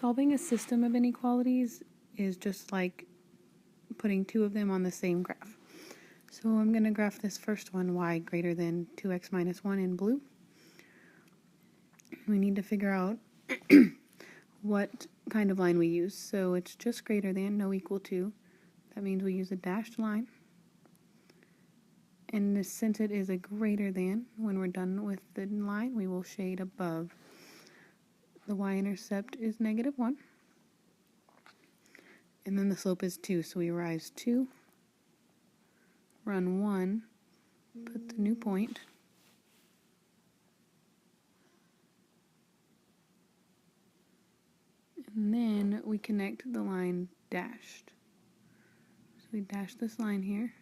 Solving a system of inequalities is just like putting two of them on the same graph. So I'm going to graph this first one, y greater than 2x minus 1 in blue. We need to figure out what kind of line we use. So it's just greater than, no equal to. That means we use a dashed line. And since it is a greater than, when we're done with the line, we will shade above. The y-intercept is -1. And then the slope is 2, so we rise 2, run 1, put the new point, and then we connect the line dashed. So we dash this line here.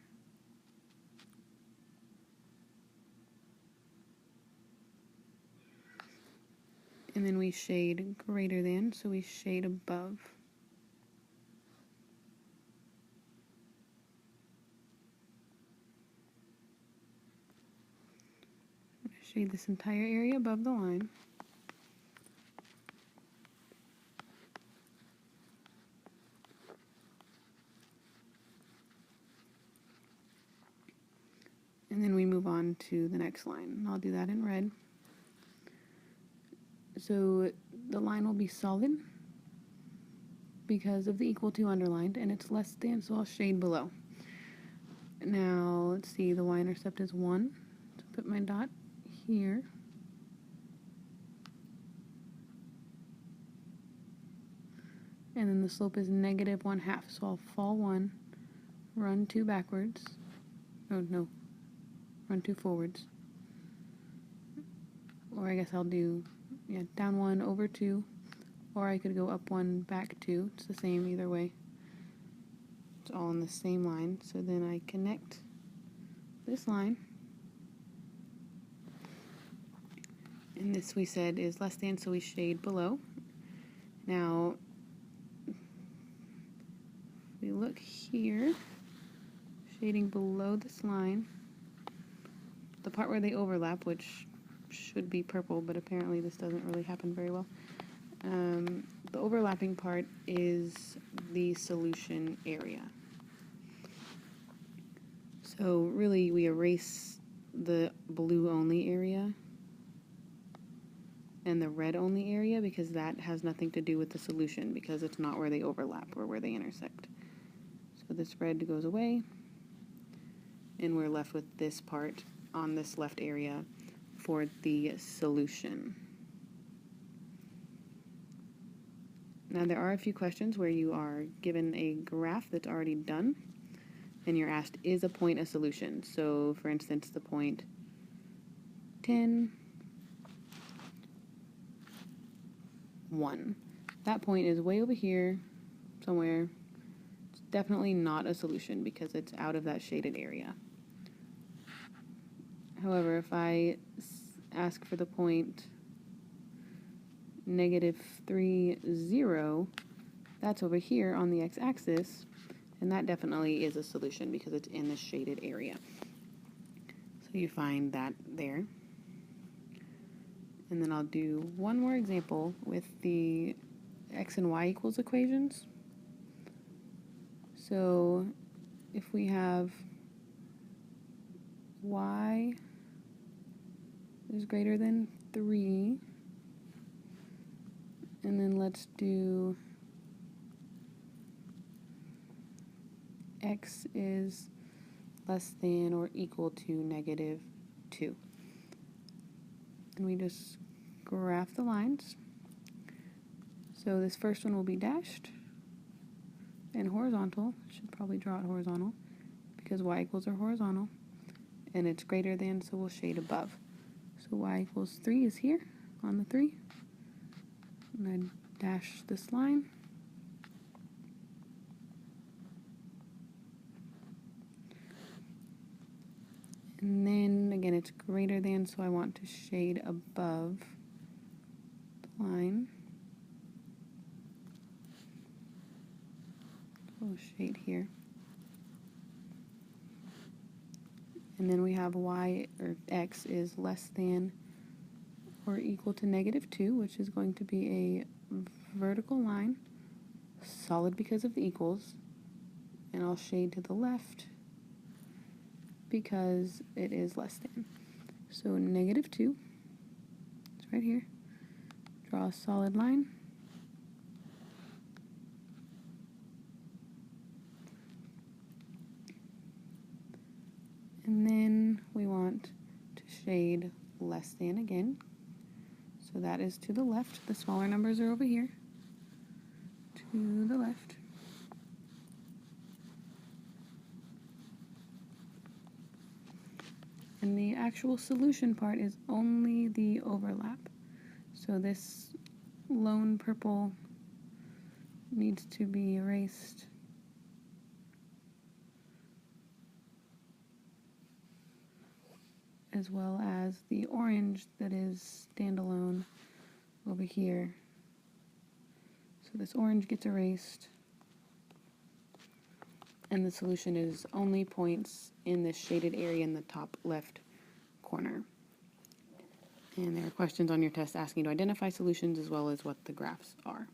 And then we shade greater than, so we shade above. Shade this entire area above the line. And then we move on to the next line. I'll do that in red. So the line will be solid because of the equal to underlined, and it's less than, so I'll shade below. Now, let's see, the y-intercept is 1. So put my dot here. And then the slope is -1/2, so I'll fall 1, run 2 backwards. Oh, no, run 2 forwards. Or I guess I'll do, down 1, over 2. Or I could go up 1, back 2. It's the same either way. It's all in the same line. So then I connect this line. And this we said is less than, so we shade below. Now, if we look here, shading below this line, the part where they overlap, which should be purple, but apparently this doesn't really happen very well. The overlapping part is the solution area. So really we erase the blue only area and the red only area because that has nothing to do with the solution because it's not where they overlap or where they intersect. So this red goes away and we're left with this part on this left area for the solution. Now there are a few questions where you are given a graph that's already done and you're asked, is a point a solution? So for instance, the point 10, 1. That point is way over here somewhere. It's definitely not a solution because it's out of that shaded area. However, if I ask for the point -3, 0, that's over here on the x-axis, and that definitely is a solution because it's in the shaded area. So you find that there. And then I'll do one more example with the x and y equals equations. So if we have y is greater than 3, and then let's do x is less than or equal to -2. And we just graph the lines. So this first one will be dashed and horizontal. Should probably draw it horizontal because y equals are horizontal. And it's greater than, so we'll shade above. So y equals 3 is here on the 3. And I dash this line. And then again it's greater than, so I want to shade above the line. So we'll shade here. And then we have y, or x, is less than or equal to -2, which is going to be a vertical line, solid because of the equals, and I'll shade to the left because it is less than. So -2, it's right here. Draw a solid line. And then we want to shade less than again. So that is to the left. The smaller numbers are over here. To the left. And the actual solution part is only the overlap. So this lone purple needs to be erased. As well as the orange that is standalone over here. So this orange gets erased. And the solution is only points in this shaded area in the top left corner. And there are questions on your test asking you to identify solutions as well as what the graphs are.